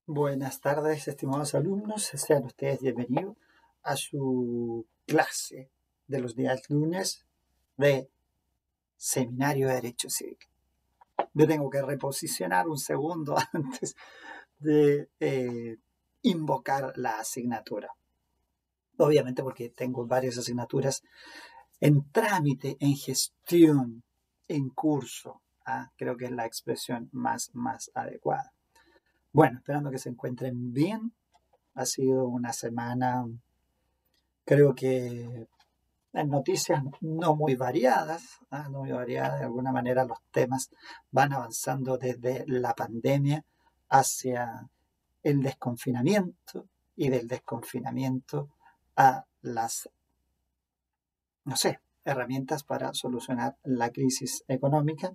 Buenas tardes, estimados alumnos. Sean ustedes bienvenidos a su clase de los días lunes de Seminario de Derecho Civil. Yo tengo que reposicionar un segundo antes de invocar la asignatura. Obviamente porque tengo varias asignaturas en trámite, en gestión, en curso. Creo que es la expresión más adecuada. Bueno, esperando que se encuentren bien. Ha sido una semana, creo que en noticias no muy variadas, no muy variadas. De alguna manera los temas van avanzando desde la pandemia hacia el desconfinamiento y del desconfinamiento a las, no sé, herramientas para solucionar la crisis económica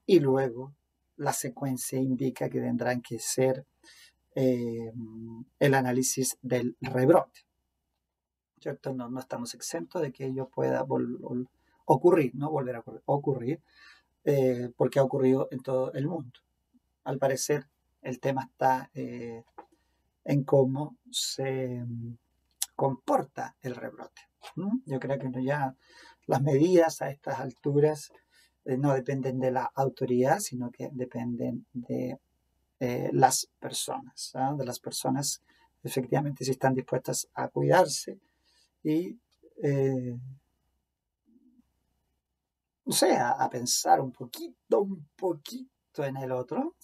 y luego la secuencia indica que tendrán que ser el análisis del rebrote. ¿Cierto? No estamos exentos de que ello pueda ocurrir, ¿no? Volver a ocurrir, porque ha ocurrido en todo el mundo. Al parecer, el tema está en cómo se comporta el rebrote. Yo creo que ya las medidas a estas alturas no dependen de la autoridad, sino que dependen de las personas, de las personas efectivamente si están dispuestas a cuidarse y o sea, a pensar un poquito en el otro.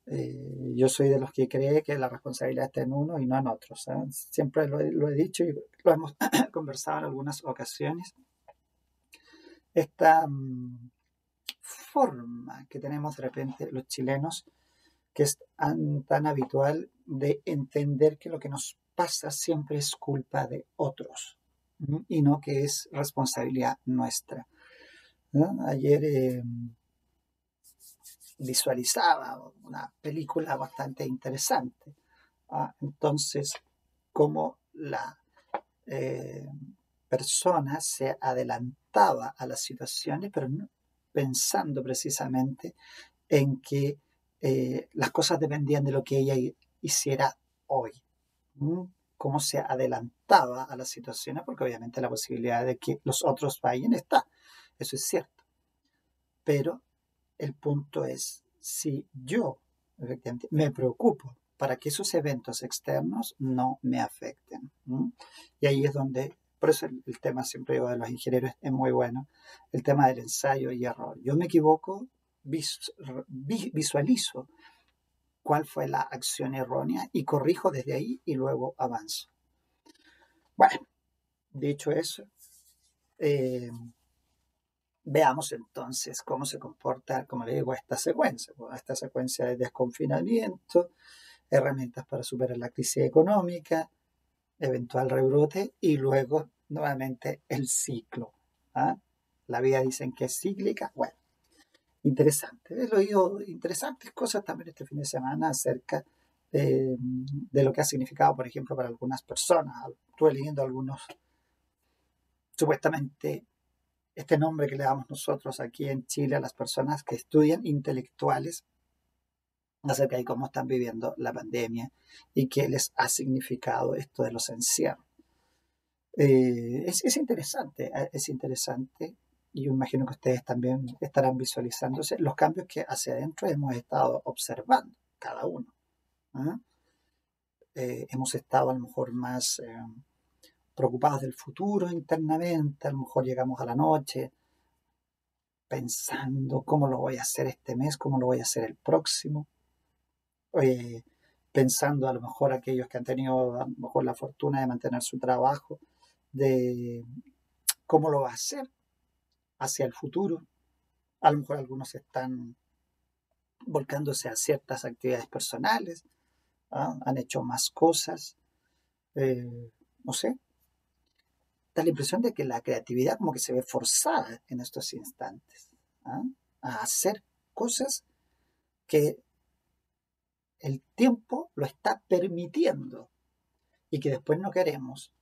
Yo soy de los que cree que la responsabilidad está en uno y no en otros. Siempre lo he dicho y lo hemos conversado en algunas ocasiones. Esta forma que tenemos de repente los chilenos, que es tan habitual de entender que lo que nos pasa siempre es culpa de otros y no que es responsabilidad nuestra. Ayer visualizaba una película bastante interesante. Entonces, cómo la eh, persona se adelantaba a las situaciones, pero no pensando precisamente en que las cosas dependían de lo que ella hiciera hoy. Cómo se adelantaba a las situaciones, porque obviamente la posibilidad de que los otros vayan está. Eso es cierto. Pero el punto es, si yo efectivamente me preocupo para que esos eventos externos no me afecten. Y ahí es donde, por eso el tema siempre digo de los ingenieros es muy bueno, el tema del ensayo y error. Yo me equivoco, visualizo cuál fue la acción errónea y corrijo desde ahí y luego avanzo. Bueno, dicho eso, veamos entonces cómo se comporta, como le digo, esta secuencia de desconfinamiento, herramientas para superar la crisis económica, eventual rebrote y luego nuevamente el ciclo. La vida dicen que es cíclica. Bueno, interesante. He oído interesantes cosas también este fin de semana acerca de lo que ha significado, por ejemplo, para algunas personas. Estuve leyendo algunos supuestamente este nombre que le damos nosotros aquí en Chile a las personas que estudian intelectuales acerca de cómo están viviendo la pandemia y qué les ha significado esto de los encierros. Es interesante, es interesante. Y yo imagino que ustedes también estarán visualizándose los cambios que hacia adentro hemos estado observando, cada uno. Hemos estado a lo mejor más preocupados del futuro internamente, a lo mejor llegamos a la noche pensando cómo lo voy a hacer este mes, cómo lo voy a hacer el próximo, pensando a lo mejor aquellos que han tenido a lo mejor la fortuna de mantener su trabajo, de cómo lo va a hacer hacia el futuro. A lo mejor algunos están volcándose a ciertas actividades personales, han hecho más cosas, no sé. Da la impresión de que la creatividad como que se ve forzada en estos instantes a hacer cosas que el tiempo lo está permitiendo y que después no queremos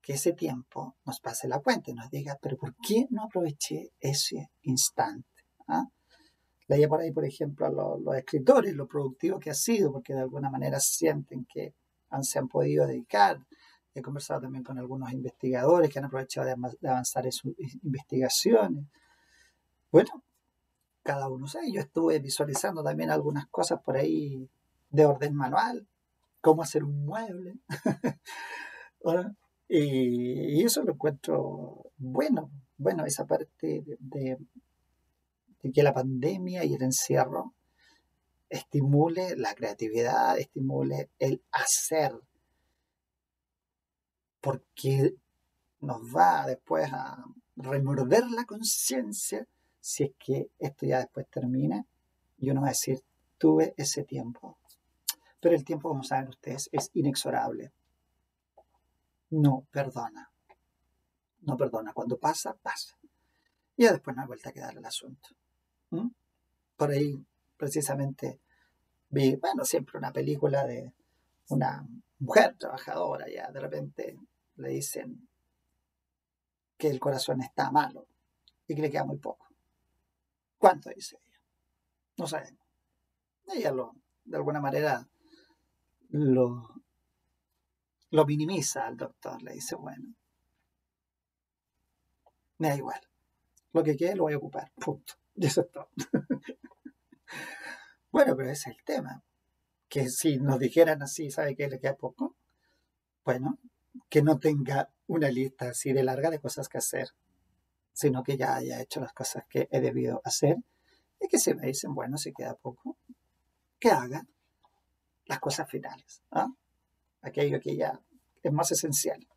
que ese tiempo nos pase la cuenta y nos diga, pero ¿por qué no aproveché ese instante? Leía por ahí, por ejemplo, a los escritores, lo productivo que ha sido, porque de alguna manera sienten que se han podido dedicar. He conversado también con algunos investigadores que han aprovechado de avanzar en sus investigaciones. Bueno, cada uno sabe. Yo estuve visualizando también algunas cosas por ahí de orden manual, cómo hacer un mueble. ¿No? Y eso lo encuentro bueno. Bueno, esa parte de que la pandemia y el encierro estimule la creatividad, estimule el hacer, porque nos va después a remorder la conciencia si es que esto ya después termina y uno va a decir, tuve ese tiempo. Pero el tiempo, como saben ustedes, es inexorable. No perdona. No perdona. Cuando pasa, pasa. Y ya después no hay vuelta a quedar el asunto. ¿Mm? Por ahí, precisamente, vi, bueno, siempre una película de una mujer trabajadora, ya de repente le dicen que el corazón está malo y que le queda muy poco. ¿Cuánto dice ella? No sabemos. Ella de alguna manera lo, lo minimiza al doctor, le dice, bueno, me da igual, lo que quede lo voy a ocupar, punto. Y eso es todo. Bueno, pero ese es el tema, que si nos dijeran así, ¿sabe qué le queda poco? Bueno, que no tenga una lista así de larga de cosas que hacer, sino que ya haya hecho las cosas que he debido hacer y que se me dicen, bueno, si queda poco, que haga las cosas finales, ¿ah? Aquello que ya es más esencial,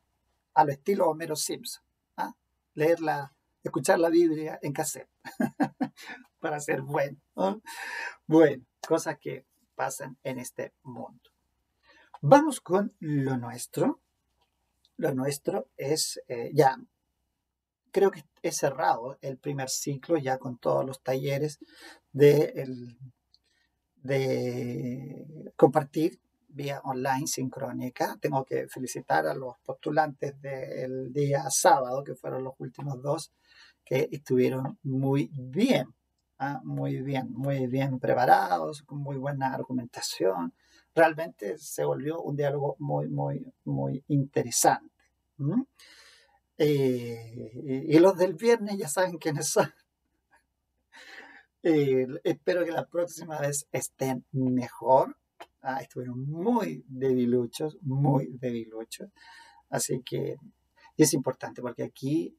a lo estilo Homero Simpson, ¿ah? Leerla, escuchar la Biblia en cassette para ser bueno, ¿ah? Bueno, cosas que pasan en este mundo. Vamos con lo nuestro. Lo nuestro es ya, creo que he cerrado el primer ciclo ya con todos los talleres de compartir vía online sincrónica. Tengo que felicitar a los postulantes del día sábado, que fueron los últimos dos, que estuvieron muy bien, muy bien preparados, con muy buena argumentación. Realmente se volvió un diálogo muy interesante. ¿Mm? Y los del viernes ya saben quiénes son. Espero que la próxima vez estén mejor. Estuvieron muy debiluchos, muy debiluchos. Así que es importante porque aquí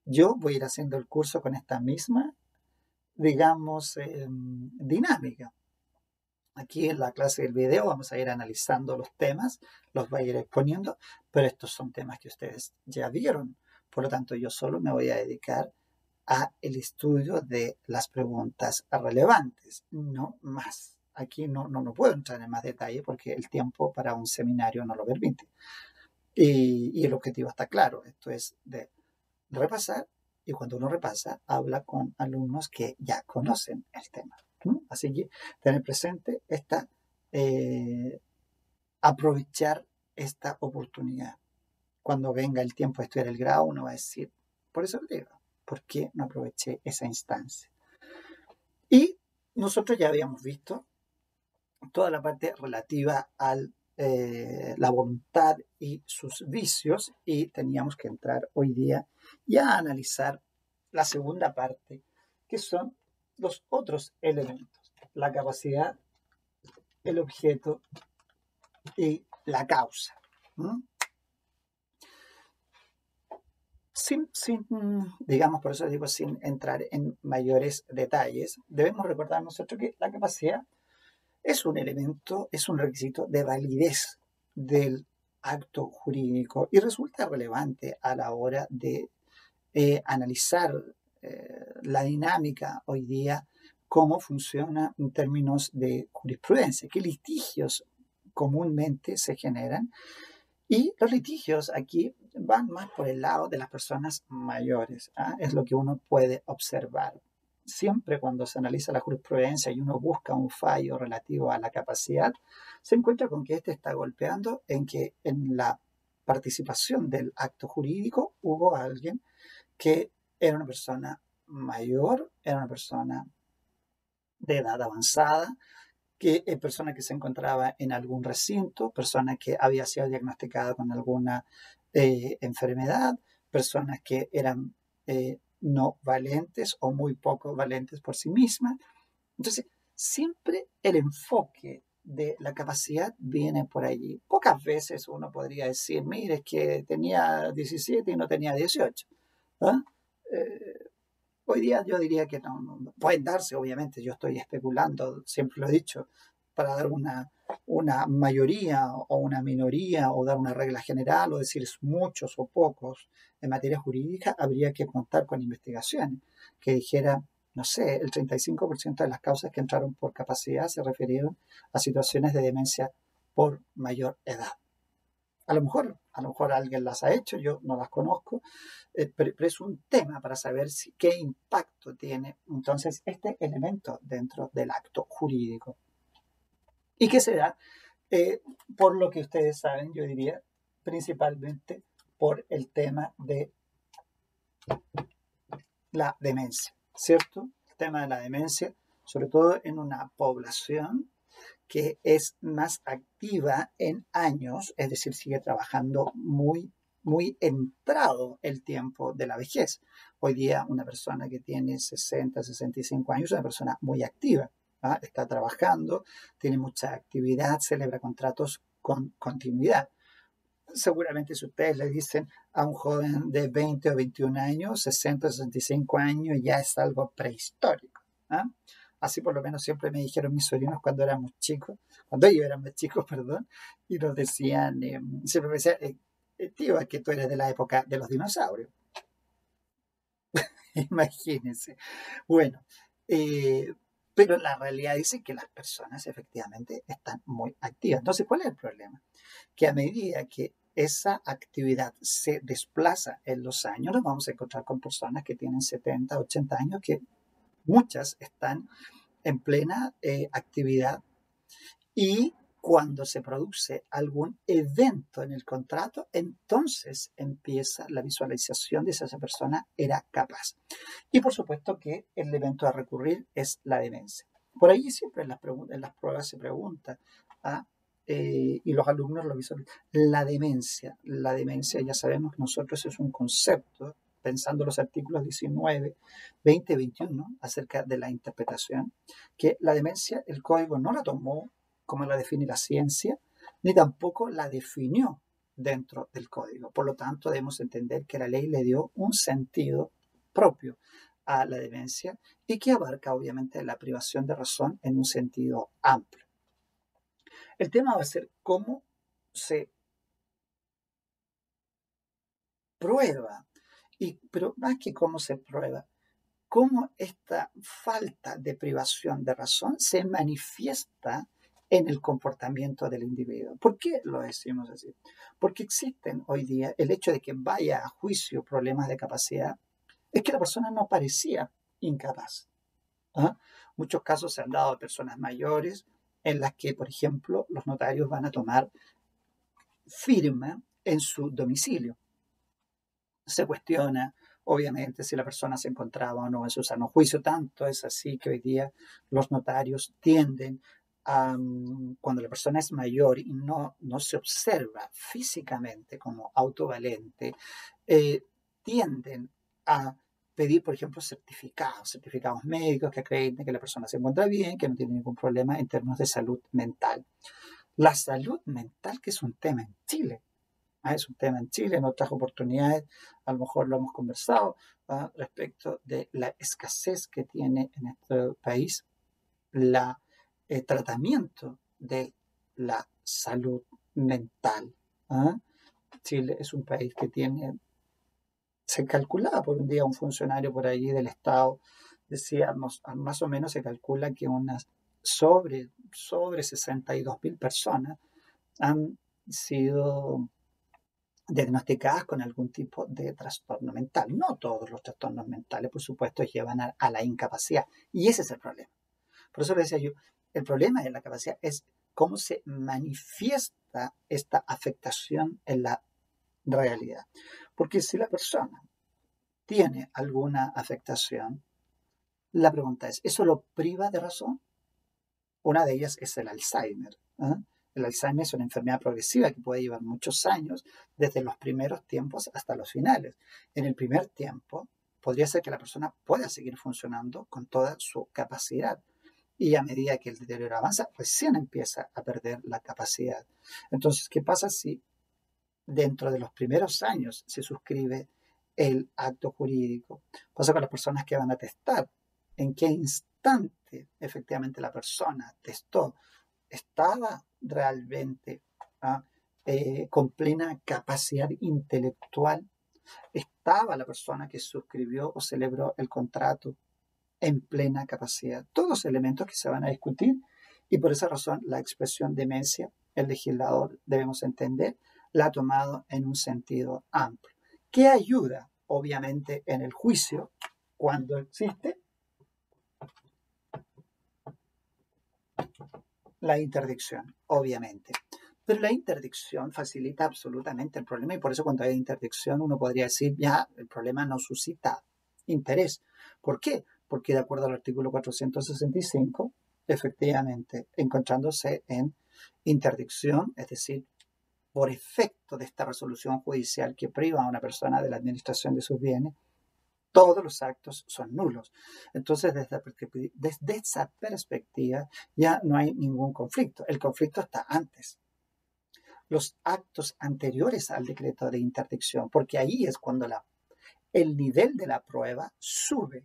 yo voy a ir haciendo el curso con esta misma, digamos, dinámica. Aquí en la clase del video vamos a ir analizando los temas, los voy a ir exponiendo, pero estos son temas que ustedes ya vieron. Por lo tanto, yo solo me voy a dedicar a el estudio de las preguntas relevantes, no más. Aquí no puedo entrar en más detalle porque el tiempo para un seminario no lo permite. Y el objetivo está claro, esto es de repasar, y cuando uno repasa, habla con alumnos que ya conocen el tema. Así que tener presente aprovechar esta oportunidad. Cuando venga el tiempo de estudiar el grado, uno va a decir, por eso lo digo, ¿por qué no aproveché esa instancia? Y nosotros ya habíamos visto toda la parte relativa a la voluntad y sus vicios y teníamos que entrar hoy día ya a analizar la segunda parte, que son los otros elementos, la capacidad, el objeto y la causa. ¿Mm? Digamos, por eso digo, sin entrar en mayores detalles, debemos recordar nosotros que la capacidad es un elemento, es un requisito de validez del acto jurídico y resulta relevante a la hora de analizar la dinámica hoy día, cómo funciona en términos de jurisprudencia, qué litigios comúnmente se generan. Y los litigios aquí van más por el lado de las personas mayores, es lo que uno puede observar. Siempre cuando se analiza la jurisprudencia y uno busca un fallo relativo a la capacidad, se encuentra con que este está golpeando en que en la participación del acto jurídico hubo alguien que era una persona mayor, era una persona de edad avanzada, que persona que se encontraba en algún recinto, persona que había sido diagnosticada con alguna enfermedad, personas que eran no valentes o muy poco valentes por sí mismas. Entonces, siempre el enfoque de la capacidad viene por allí. Pocas veces uno podría decir, mire, es que tenía 17 y no tenía 18. ¿Ah? Eh, Hoy día yo diría que no pueden darse, obviamente, yo estoy especulando, siempre lo he dicho, para dar una mayoría o una minoría o dar una regla general o decir muchos o pocos en materia jurídica, habría que contar con investigaciones que dijera, no sé, el 35% de las causas que entraron por capacidad se refirieron a situaciones de demencia por mayor edad. A lo mejor alguien las ha hecho, yo no las conozco, pero es un tema para saber qué impacto tiene entonces este elemento dentro del acto jurídico. ¿Y qué se da? Por lo que ustedes saben, yo diría, principalmente por el tema de la demencia, ¿cierto? El tema de la demencia, sobre todo en una población que es más activa en años, es decir, sigue trabajando muy entrado el tiempo de la vejez. Hoy día una persona que tiene 60, 65 años es una persona muy activa, ¿ah? Está trabajando, tiene mucha actividad, celebra contratos con continuidad. Seguramente si ustedes le dicen a un joven de 20 o 21 años, 60 o 65 años, ya es algo prehistórico. ¿Ah? Así por lo menos siempre me dijeron mis sobrinos cuando éramos chicos, cuando ellos eran más chicos, perdón, y nos decían, siempre me decían, tío, es que tú eres de la época de los dinosaurios. Imagínense. Bueno, eh, pero la realidad dice que las personas efectivamente están muy activas. Entonces, ¿cuál es el problema? Que a medida que esa actividad se desplaza en los años, nos vamos a encontrar con personas que tienen 70, 80 años, que muchas están en plena actividad y cuando se produce algún evento en el contrato, entonces empieza la visualización de si esa persona era capaz. Y por supuesto que el evento a recurrir es la demencia. Por ahí siempre en las pruebas se pregunta, ¿ah? Y los alumnos lo visualizan. La demencia ya sabemos que nosotros es un concepto, pensando los artículos 19, 20 y 21 acerca de la interpretación, que la demencia el código no la tomó como la define la ciencia, ni tampoco la definió dentro del código. Por lo tanto, debemos entender que la ley le dio un sentido propio a la demencia y que abarca obviamente la privación de razón en un sentido amplio. El tema va a ser cómo se prueba, pero más que cómo se prueba, cómo esta falta de privación de razón se manifiesta en el comportamiento del individuo. ¿Por qué lo decimos así? Porque existen hoy día el hecho de que vaya a juicio problemas de capacidad, es que la persona no parecía incapaz. ¿Ah? Muchos casos se han dado a personas mayores en las que, por ejemplo, los notarios van a tomar firma en su domicilio. Se cuestiona, obviamente, si la persona se encontraba o no en su sano juicio. Tanto es así que hoy día los notarios tienden a, cuando la persona es mayor y no se observa físicamente como autovalente, tienden a pedir, por ejemplo, certificados médicos que acrediten que la persona se encuentra bien, que no tiene ningún problema en términos de salud mental. La salud mental, que es un tema en Chile, es un tema en Chile, en otras oportunidades a lo mejor lo hemos conversado, respecto de la escasez que tiene en este país el tratamiento de la salud mental. ¿Ah? Chile es un país que tiene, se calculaba por un día un funcionario por allí del Estado, decía, más o menos se calcula que unas sobre 62.000 personas han sido diagnosticadas con algún tipo de trastorno mental. No todos los trastornos mentales, por supuesto, llevan a la incapacidad. Y ese es el problema. Por eso le decía yo, el problema de la capacidad es cómo se manifiesta esta afectación en la realidad. Porque si la persona tiene alguna afectación, La pregunta es, ¿eso lo priva de razón? Una de ellas es el Alzheimer. El Alzheimer es una enfermedad progresiva que puede llevar muchos años, desde los primeros tiempos hasta los finales. En el primer tiempo, podría ser que la persona pueda seguir funcionando con toda su capacidad. Y a medida que el deterioro avanza, recién empieza a perder la capacidad. Entonces, ¿qué pasa si dentro de los primeros años se suscribe el acto jurídico? Pasa con las personas que van a testar. ¿En qué instante efectivamente la persona testó? ¿Estaba realmente con plena capacidad intelectual? ¿Estaba la persona que suscribió o celebró el contrato en plena capacidad? Todos elementos que se van a discutir, y por esa razón la expresión demencia, el legislador, debemos entender, la ha tomado en un sentido amplio, que ayuda obviamente en el juicio cuando existe la interdicción, obviamente. Pero la interdicción facilita absolutamente el problema, y por eso cuando hay interdicción uno podría decir ya el problema no suscita interés. ¿Por qué? Porque de acuerdo al artículo 465, efectivamente, encontrándose en interdicción, es decir, por efecto de esta resolución judicial que priva a una persona de la administración de sus bienes, todos los actos son nulos. Entonces, desde esa perspectiva ya no hay ningún conflicto. El conflicto está antes. Los actos anteriores al decreto de interdicción, porque ahí es cuando el nivel de la prueba sube.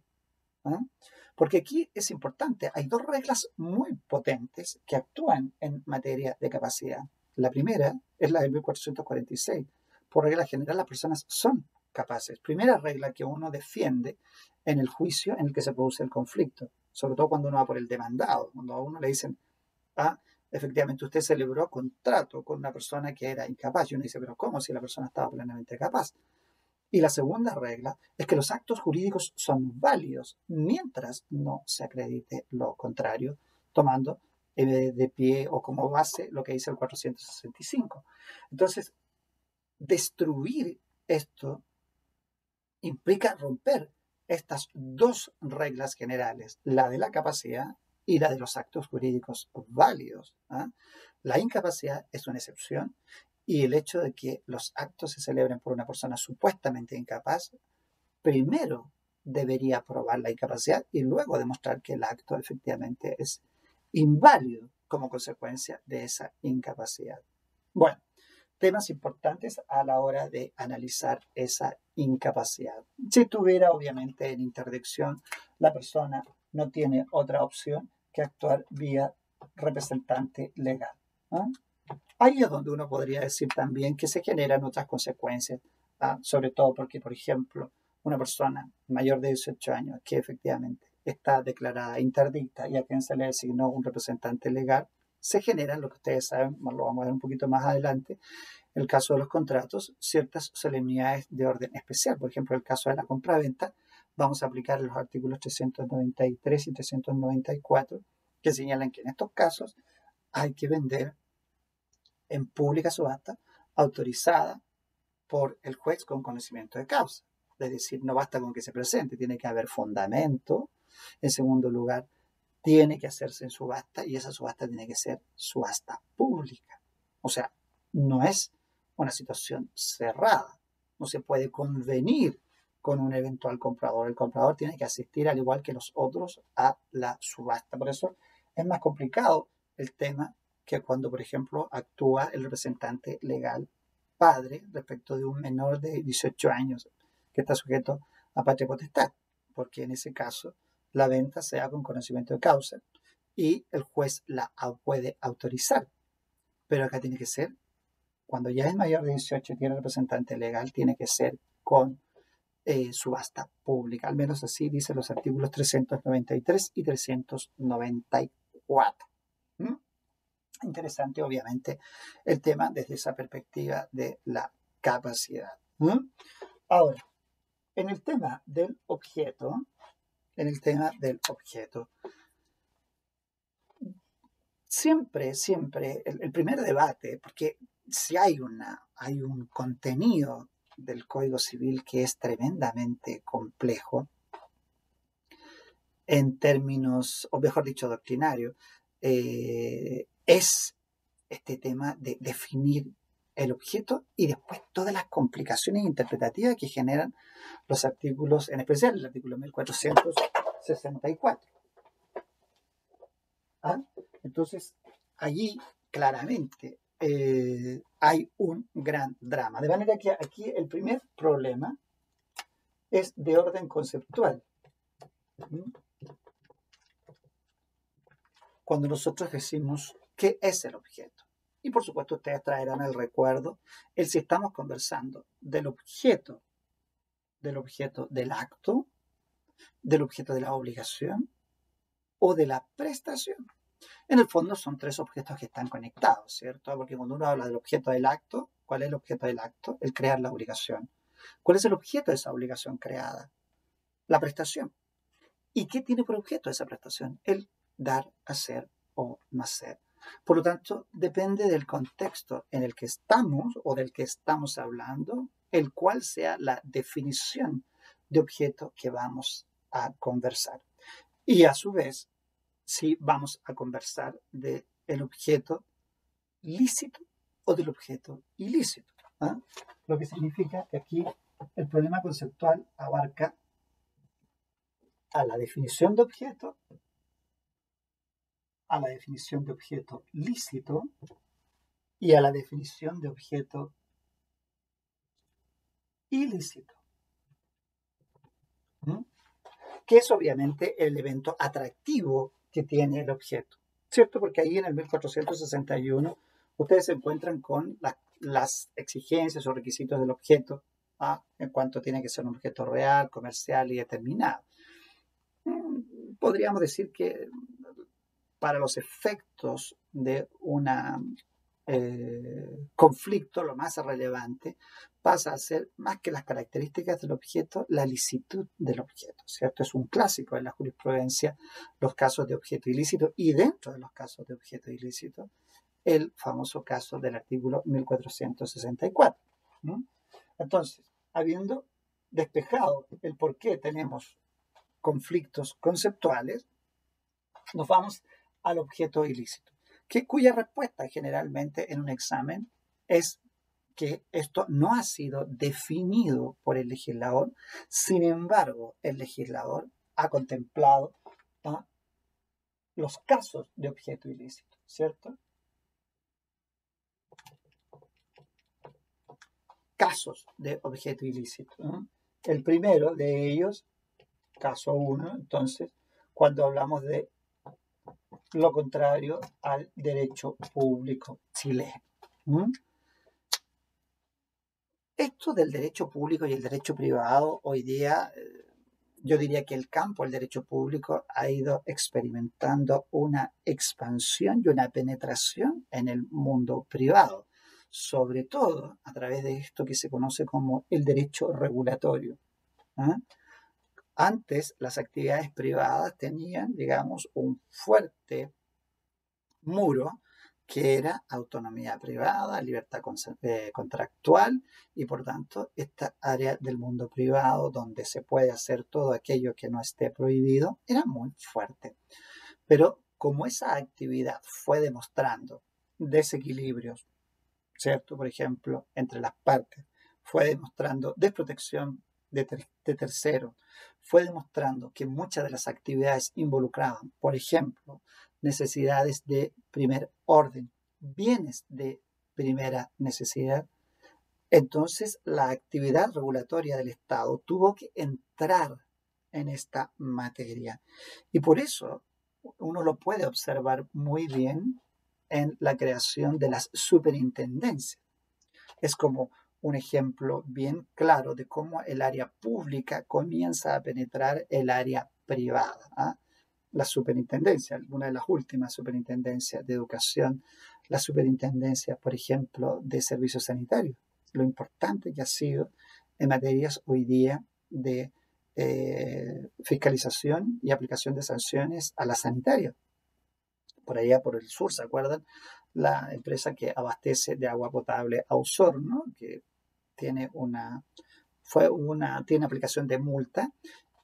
Porque aquí es importante, hay dos reglas muy potentes que actúan en materia de capacidad. La primera es la de 1446. Por regla general, las personas son capaces. Primera regla que uno defiende en el juicio en el que se produce el conflicto, sobre todo cuando uno va por el demandado, cuando a uno le dicen, efectivamente usted celebró contrato con una persona que era incapaz, y uno dice, pero ¿cómo si la persona estaba plenamente capaz? Y la segunda regla es que los actos jurídicos son válidos mientras no se acredite lo contrario, tomando de pie o como base lo que dice el 465. Entonces, destruir esto implica romper estas dos reglas generales, la de la capacidad y la de los actos jurídicos válidos. La incapacidad es una excepción, y el hecho de que los actos se celebren por una persona supuestamente incapaz, primero debería probar la incapacidad y luego demostrar que el acto efectivamente es inválido como consecuencia de esa incapacidad. Bueno, temas importantes a la hora de analizar esa incapacidad. Si tuviera, obviamente, en interdicción, la persona no tiene otra opción que actuar vía representante legal. Ahí es donde uno podría decir también que se generan otras consecuencias, sobre todo porque, por ejemplo, una persona mayor de 18 años que efectivamente está declarada interdicta y a quien se le designó un representante legal, se generan, lo que ustedes saben, lo vamos a ver un poquito más adelante, en el caso de los contratos, ciertas solemnidades de orden especial. Por ejemplo, en el caso de la compraventa, vamos a aplicar los artículos 393 y 394, que señalan que en estos casos hay que vender en pública subasta autorizada por el juez con conocimiento de causa. Es decir, no basta con que se presente, tiene que haber fundamento. En segundo lugar, tiene que hacerse en subasta, y esa subasta tiene que ser subasta pública. O sea, no es una situación cerrada. No se puede convenir con un eventual comprador. El comprador tiene que asistir, al igual que los otros, a la subasta. Por eso es más complicado el tema que cuando, por ejemplo, actúa el representante legal padre respecto de un menor de 18 años que está sujeto a patria potestad, porque en ese caso la venta se da con conocimiento de causa y el juez la puede autorizar. Pero acá tiene que ser, cuando ya es mayor de 18 y tiene representante legal, tiene que ser con subasta pública. Al menos así dicen los artículos 393 y 394. Interesante, obviamente, el tema desde esa perspectiva de la capacidad. Ahora, en el tema del objeto, siempre, el primer debate, porque si hay un contenido del Código Civil que es tremendamente complejo, en términos, o mejor dicho, doctrinarios, es este tema de definir el objeto y después todas las complicaciones interpretativas que generan los artículos, en especial el artículo 1464. ¿Ah? Entonces, allí claramente hay un gran drama. De manera que aquí el primer problema es de orden conceptual. Cuando nosotros decimos qué es el objeto. Y por supuesto ustedes traerán el recuerdo, si estamos conversando del objeto del acto, del objeto de la obligación o de la prestación. En el fondo son tres objetos que están conectados, ¿cierto? Porque cuando uno habla del objeto del acto, ¿cuál es el objeto del acto? El crear la obligación. ¿Cuál es el objeto de esa obligación creada? La prestación. ¿Y qué tiene por objeto esa prestación? El dar, hacer o no hacer. Por lo tanto, depende del contexto en el que estamos o del que estamos hablando, el cual sea la definición de objeto que vamos a conversar. Y a su vez, si vamos a conversar del objeto lícito o del objeto ilícito. ¿Eh? Lo que significa que aquí el problema conceptual abarca a la definición de objeto, a la definición de objeto lícito y a la definición de objeto ilícito. Que es obviamente el elemento atractivo que tiene el objeto, ¿cierto? Porque ahí en el 1461 ustedes se encuentran con las exigencias o requisitos del objeto, en cuanto tiene que ser un objeto real, comercial y determinado. Podríamos decir que para los efectos de un conflicto, lo más relevante pasa a ser, más que las características del objeto, la licitud del objeto, ¿cierto? Es un clásico en la jurisprudencia, los casos de objeto ilícito, y dentro de los casos de objeto ilícito, el famoso caso del artículo 1464. Entonces, habiendo despejado el por qué tenemos conflictos conceptuales, nos vamos al objeto ilícito, cuya respuesta generalmente en un examen es que esto no ha sido definido por el legislador. Sin embargo, el legislador ha contemplado los casos de objeto ilícito, ¿cierto? Casos de objeto ilícito, ¿no? El primero de ellos, caso 1, entonces, cuando hablamos de lo contrario al derecho público chileno. Esto del derecho público y el derecho privado, hoy día, yo diría que el campo del derecho público ha ido experimentando una expansión y una penetración en el mundo privado, sobre todo a través de esto que se conoce como el derecho regulatorio. Antes, las actividades privadas tenían, digamos, un fuerte muro que era autonomía privada, libertad contractual y por tanto esta área del mundo privado donde se puede hacer todo aquello que no esté prohibido era muy fuerte. Pero como esa actividad fue demostrando desequilibrios, ¿cierto? Por ejemplo, entre las partes, fue demostrando desprotección de terceros, fue demostrando que muchas de las actividades involucraban, por ejemplo, necesidades de primer orden, bienes de primera necesidad. Entonces, la actividad regulatoria del Estado tuvo que entrar en esta materia. Y por eso uno lo puede observar muy bien en la creación de las superintendencias. Es como un ejemplo bien claro de cómo el área pública comienza a penetrar el área privada. La superintendencia, una de las últimas superintendencias de educación, la superintendencia, por ejemplo, de servicios sanitarios, lo importante que ha sido en materias hoy día de fiscalización y aplicación de sanciones a la sanitaria. Por allá por el sur, ¿se acuerdan? La empresa que abastece de agua potable a Osorno, que tiene tiene aplicación de multa,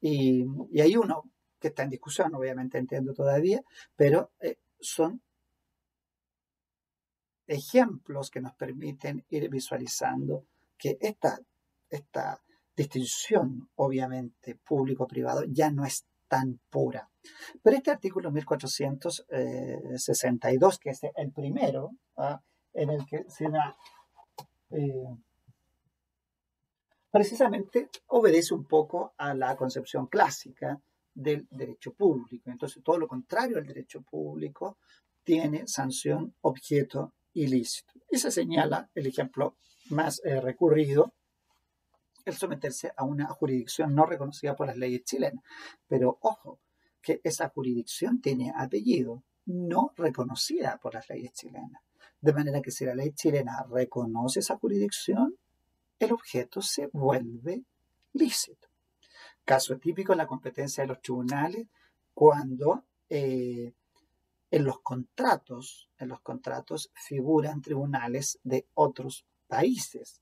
y hay uno que está en discusión, obviamente entiendo todavía, pero son ejemplos que nos permiten ir visualizando que esta distinción, obviamente, público-privado, ya no es tan pura. Pero este artículo 1462, que es el primero, en el que se da, precisamente obedece un poco a la concepción clásica del derecho público. Entonces, todo lo contrario al derecho público tiene sanción, objeto ilícito. Y se señala el ejemplo más recurrido, el someterse a una jurisdicción no reconocida por las leyes chilenas. Pero ojo, que esa jurisdicción tiene apellido, no reconocida por las leyes chilenas. De manera que si la ley chilena reconoce esa jurisdicción, el objeto se vuelve lícito. Caso típico en la competencia de los tribunales, cuando en los contratos figuran tribunales de otros países.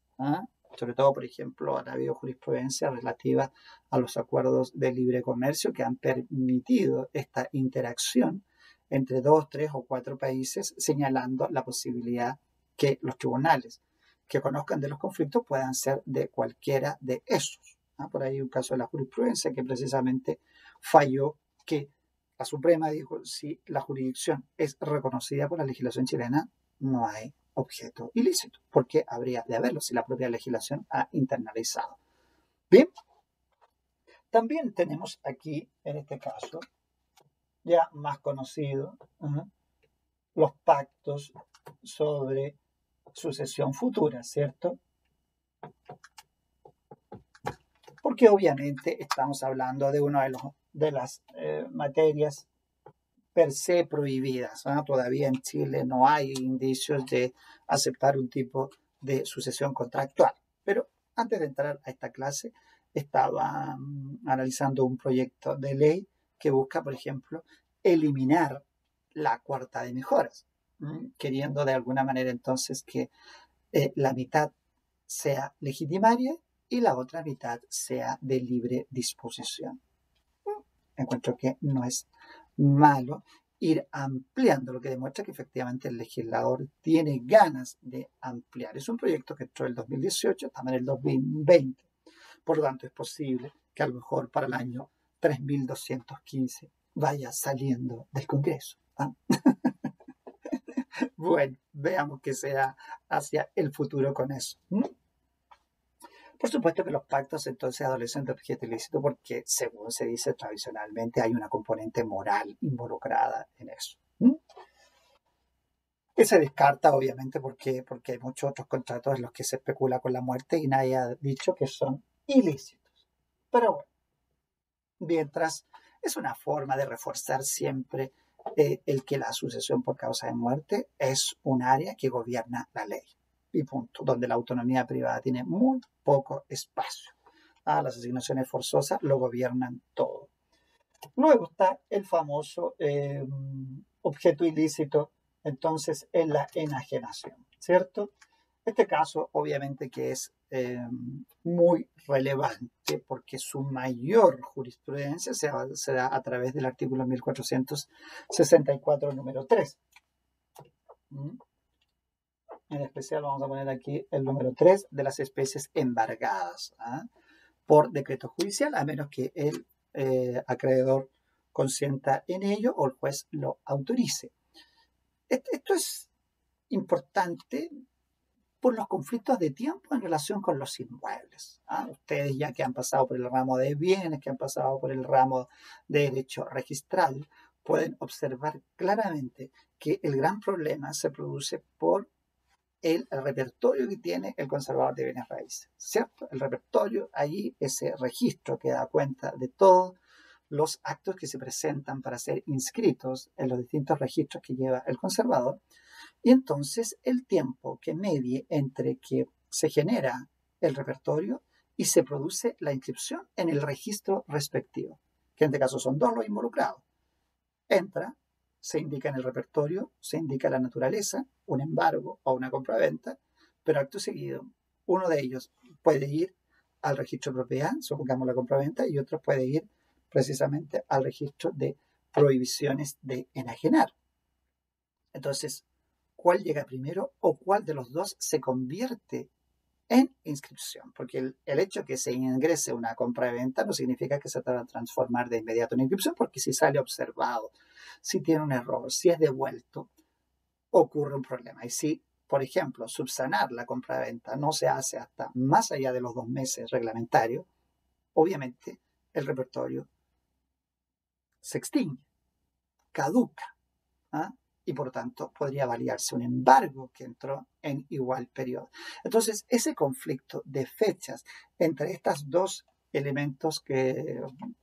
Sobre todo, por ejemplo, ha habido jurisprudencia relativa a los acuerdos de libre comercio que han permitido esta interacción entre 2, 3 o 4 países, señalando la posibilidad que los tribunales que conozcan de los conflictos puedan ser de cualquiera de esos. Por ahí un caso de la jurisprudencia que precisamente falló que la Suprema dijo, si la jurisdicción es reconocida por la legislación chilena, no hay objeto ilícito, porque habría de haberlo si la propia legislación ha internalizado. Bien, también tenemos aquí, en este caso, ya más conocido, los pactos sobre sucesión futura, ¿cierto? Porque obviamente estamos hablando de una de las materias per se prohibidas. Todavía en Chile no hay indicios de aceptar un tipo de sucesión contractual. Pero antes de entrar a esta clase, estaba analizando un proyecto de ley que busca, por ejemplo, eliminar la cuarta de mejoras, queriendo de alguna manera entonces que la mitad sea legitimaria y la otra mitad sea de libre disposición. Encuentro que no es malo ir ampliando, lo que demuestra que efectivamente el legislador tiene ganas de ampliar. Es un proyecto que entró en el 2018, estamos en el 2020. Por lo tanto, es posible que a lo mejor para el año 3215 vaya saliendo del Congreso. Bueno, veamos qué será hacia el futuro con eso. Por supuesto que los pactos entonces adolecen de objeto ilícito porque, según se dice tradicionalmente, hay una componente moral involucrada en eso. Que se descarta, obviamente, porque hay muchos otros contratos en los que se especula con la muerte y nadie ha dicho que son ilícitos. Pero bueno, mientras es una forma de reforzar siempre el que la sucesión por causa de muerte es un área que gobierna la ley. Y punto, donde la autonomía privada tiene muy poco espacio. Las asignaciones forzosas lo gobiernan todo. Luego está el famoso objeto ilícito, entonces, en la enajenación, ¿cierto? Este caso, obviamente, que es muy relevante porque su mayor jurisprudencia se da a través del artículo 1464, número 3. En especial vamos a poner aquí el número 3 de las especies embargadas por decreto judicial, a menos que el acreedor consienta en ello o el juez lo autorice. Esto es importante por los conflictos de tiempo en relación con los inmuebles. Ustedes ya que han pasado por el ramo de bienes, que han pasado por el ramo de derecho registral, pueden observar claramente que el gran problema se produce por el repertorio que tiene el conservador de bienes raíces, ¿cierto? El repertorio, allí ese registro que da cuenta de todos los actos que se presentan para ser inscritos en los distintos registros que lleva el conservador, y entonces el tiempo que medie entre que se genera el repertorio y se produce la inscripción en el registro respectivo, que en este caso son dos los involucrados. Entra, se indica en el repertorio, se indica la naturaleza, un embargo o una compraventa, pero acto seguido, uno de ellos puede ir al registro de propiedad, supongamos la compraventa, y otro puede ir precisamente al registro de prohibiciones de enajenar. Entonces, ¿cuál llega primero o cuál de los dos se convierte en inscripción? Porque el hecho de que se ingrese una compra-venta no significa que se va a transformar de inmediato en inscripción, porque si sale observado, si tiene un error, si es devuelto, ocurre un problema. Y si, por ejemplo, subsanar la compra-venta no se hace hasta más allá de los 2 meses reglamentarios, obviamente el repertorio se extingue, caduca, ¿ah? Y por tanto podría validarse un embargo que entró en igual periodo. Entonces, ese conflicto de fechas entre estos dos elementos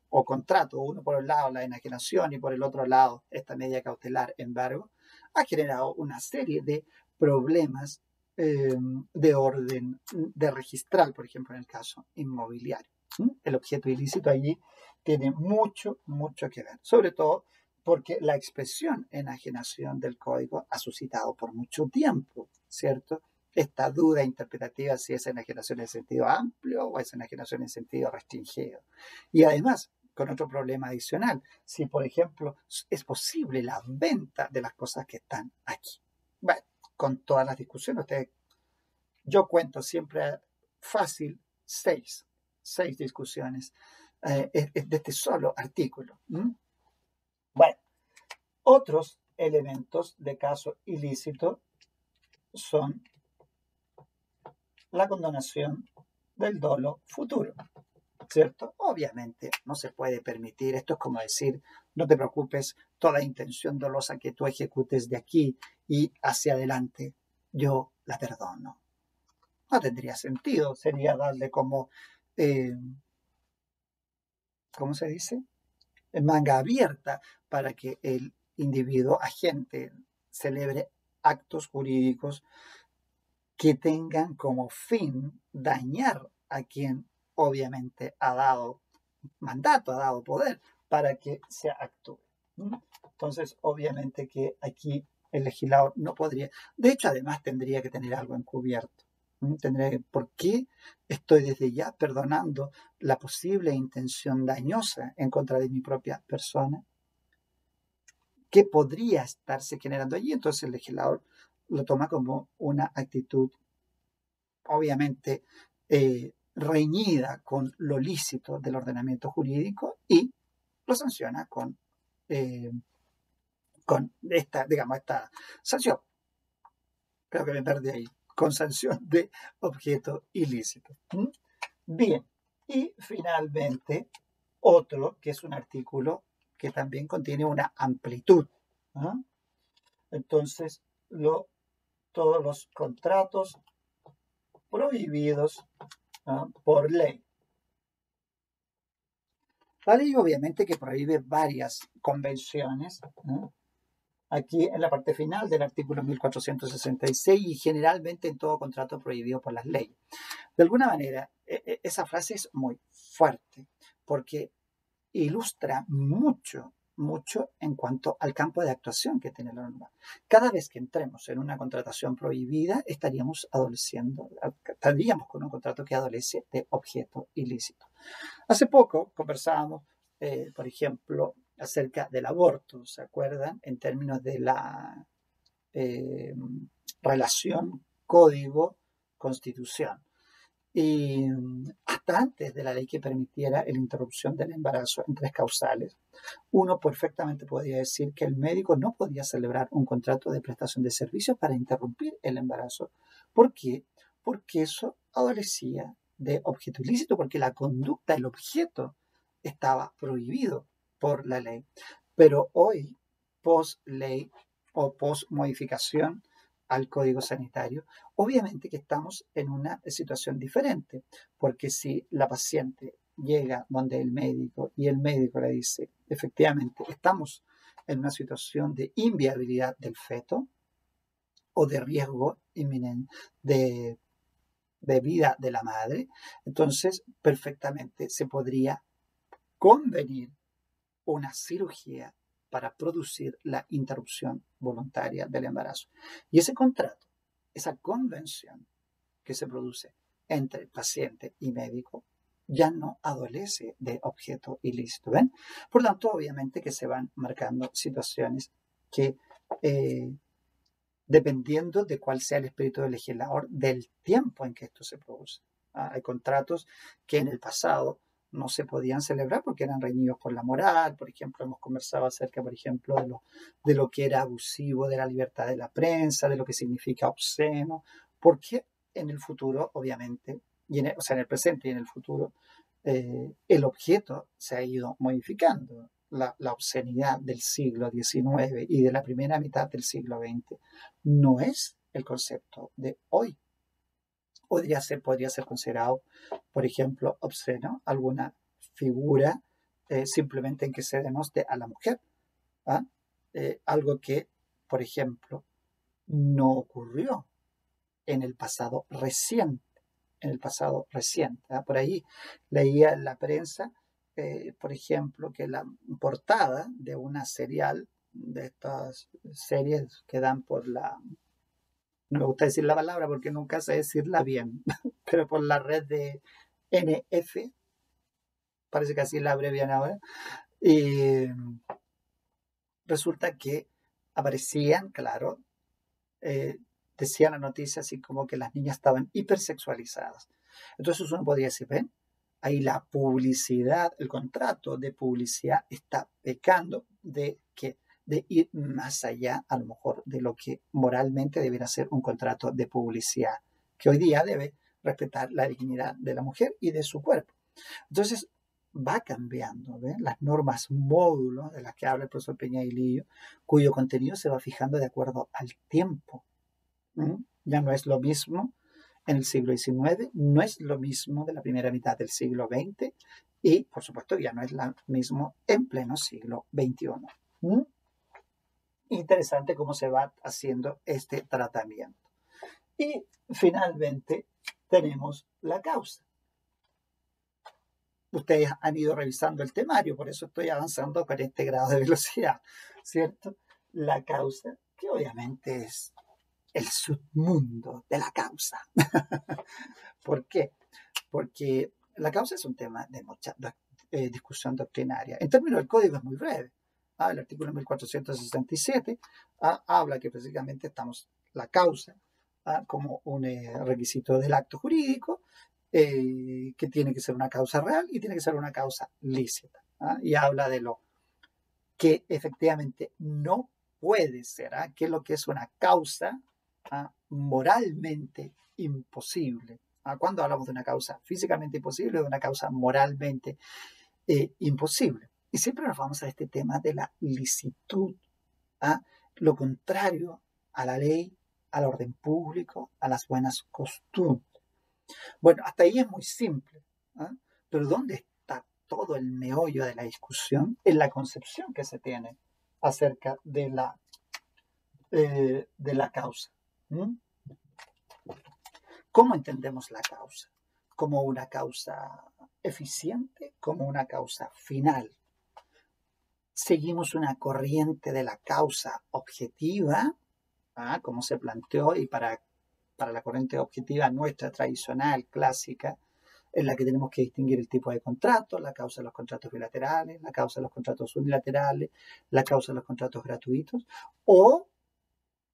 o contrato, uno por un lado la enajenación y por el otro lado esta medida cautelar, embargo, ha generado una serie de problemas de orden de registral, por ejemplo, en el caso inmobiliario. El objeto ilícito allí tiene mucho que ver, sobre todo porque la expresión enajenación del código ha suscitado por mucho tiempo, ¿cierto? Esta duda interpretativa si es enajenación en sentido amplio o es enajenación en sentido restringido. Y además, con otro problema adicional, si por ejemplo es posible la venta de las cosas que están aquí. Bueno, con todas las discusiones, yo cuento siempre fácil 6 discusiones de este solo artículo. Bueno, otros elementos de caso ilícito son la condonación del dolo futuro, ¿cierto? Obviamente no se puede permitir, esto es como decir, no te preocupes, toda intención dolosa que tú ejecutes de aquí y hacia adelante, yo la perdono. No tendría sentido, sería darle como, ¿cómo se dice? Manga abierta para que el individuo agente celebre actos jurídicos que tengan como fin dañar a quien obviamente ha dado mandato, ha dado poder para que se actúe. Entonces, obviamente que aquí el legislador no podría, de hecho, además tendría que tener algo encubierto. ¿Por qué estoy desde ya perdonando la posible intención dañosa en contra de mi propia persona? ¿Qué podría estarse generando allí? Entonces el legislador lo toma como una actitud obviamente reñida con lo lícito del ordenamiento jurídico y lo sanciona con esta sanción. Creo que me perdí ahí. Con sanción de objeto ilícito. Bien. Y finalmente, otro que es un artículo que también contiene una amplitud. Entonces, todos los contratos prohibidos por ley. La ley obviamente que prohíbe varias convenciones, aquí en la parte final del artículo 1466 y generalmente en todo contrato prohibido por las leyes. De alguna manera, esa frase es muy fuerte porque ilustra mucho en cuanto al campo de actuación que tiene la norma. Cada vez que entremos en una contratación prohibida, estaríamos con un contrato que adolece de objeto ilícito. Hace poco conversábamos, por ejemplo, acerca del aborto, ¿se acuerdan? En términos de la relación código-constitución. Y hasta antes de la ley que permitiera la interrupción del embarazo en 3 causales, uno perfectamente podría decir que el médico no podía celebrar un contrato de prestación de servicios para interrumpir el embarazo. ¿Por qué? Porque eso adolecía de objeto ilícito, porque la conducta, el objeto, estaba prohibido por la ley. Pero hoy, post-ley o post-modificación al Código Sanitario, obviamente que estamos en una situación diferente, porque si la paciente llega donde el médico y el médico le dice, efectivamente, estamos en una situación de inviabilidad del feto o de riesgo inminente de vida de la madre, entonces perfectamente se podría convenir una cirugía para producir la interrupción voluntaria del embarazo. Y ese contrato, esa convención que se produce entre paciente y médico, ya no adolece de objeto ilícito. ¿Ven? Por lo tanto, obviamente que se van marcando situaciones que, dependiendo de cuál sea el espíritu del legislador, del tiempo en que esto se produce. Hay contratos que en el pasado no se podían celebrar porque eran reñidos por la moral. Por ejemplo, hemos conversado acerca, por ejemplo, de lo que era abusivo de la libertad de la prensa, de lo que significa obsceno, porque en el futuro, obviamente, o sea, en el presente y en el futuro, el objeto se ha ido modificando. La obscenidad del siglo XIX y de la primera mitad del siglo XX no es el concepto de hoy. Podría ser considerado, por ejemplo, obsceno alguna figura simplemente en que se denote a la mujer. ¿Ah? Algo que, por ejemplo, no ocurrió en el pasado reciente. Por ahí leía en la prensa, por ejemplo, que la portada de una serial, de estas series que dan por no me gusta decir la palabra porque nunca sé decirla bien, pero por la red de NF, parece que así la abrevian ahora, y resulta que aparecían, claro, decía la noticia así como que las niñas estaban hipersexualizadas. Entonces uno podría decir, ven, ahí la publicidad, el contrato de publicidad está pecando de ir más allá, a lo mejor, de lo que moralmente debería ser un contrato de publicidad, que hoy día debe respetar la dignidad de la mujer y de su cuerpo. Entonces, va cambiando, ¿ven? Las normas módulos de las que habla el profesor Peñailillo, cuyo contenido se va fijando de acuerdo al tiempo. Ya no es lo mismo en el siglo XIX, no es lo mismo de la primera mitad del siglo XX y, por supuesto, ya no es lo mismo en pleno siglo XXI. Interesante cómo se va haciendo este tratamiento. Y finalmente tenemos la causa. Ustedes han ido revisando el temario, por eso estoy avanzando con este grado de velocidad, ¿cierto? La causa, que obviamente es el submundo de la causa. ¿Por qué? Porque la causa es un tema de mucha discusión doctrinaria. En términos del código es muy breve. El artículo 1467 habla que precisamente estamos la causa como un requisito del acto jurídico, que tiene que ser una causa real y tiene que ser una causa lícita. Y habla de lo que efectivamente no puede ser, que es lo que es una causa moralmente imposible. Cuando hablamos de una causa físicamente imposible o de una causa moralmente imposible. Y siempre nos vamos a este tema de la licitud, lo contrario a la ley, al orden público, a las buenas costumbres. Bueno, hasta ahí es muy simple, pero ¿dónde está todo el meollo de la discusión? En la concepción que se tiene acerca de la causa. ¿Cómo entendemos la causa? ¿Como una causa eficiente? ¿Como una causa final? ¿Seguimos una corriente de la causa objetiva, como se planteó, y para la corriente objetiva nuestra tradicional, clásica, en la que tenemos que distinguir el tipo de contrato, la causa de los contratos bilaterales, la causa de los contratos unilaterales, la causa de los contratos gratuitos, o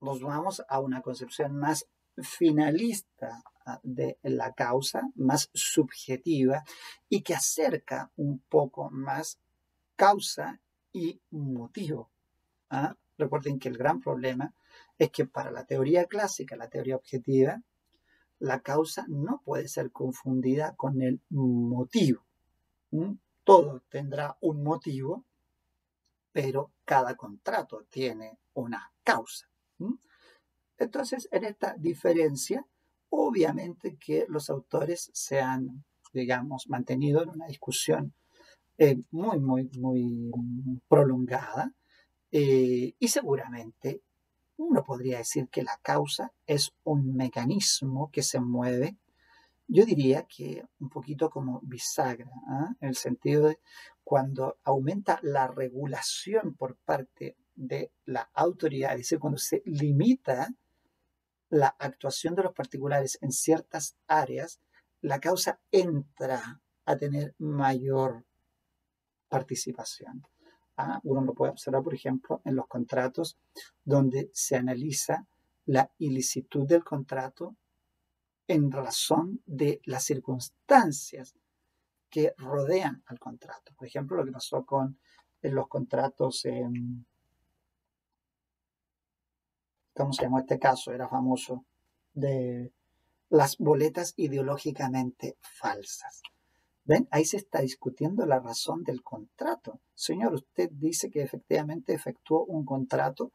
nos vamos a una concepción más finalista de la causa, más subjetiva y que acerca un poco más causa y motivo. Recuerden que el gran problema es que para la teoría clásica, la teoría objetiva, la causa no puede ser confundida con el motivo. Todo tendrá un motivo, pero cada contrato tiene una causa. Entonces, en esta diferencia, obviamente que los autores se han, digamos, mantenido en una discusión muy, muy, muy prolongada, y seguramente uno podría decir que la causa es un mecanismo que se mueve, yo diría que un poquito como bisagra, en el sentido de cuando aumenta la regulación por parte de la autoridad, es decir, cuando se limita la actuación de los particulares en ciertas áreas, la causa entra a tener mayor participación. Uno lo puede observar, por ejemplo, en los contratos donde se analiza la ilicitud del contrato en razón de las circunstancias que rodean al contrato. Por ejemplo, lo que pasó en los contratos, ¿cómo se llamó este caso? Era famoso, de las boletas ideológicamente falsas. ¿Ven? Ahí se está discutiendo la razón del contrato. Señor, usted dice que efectivamente efectuó un contrato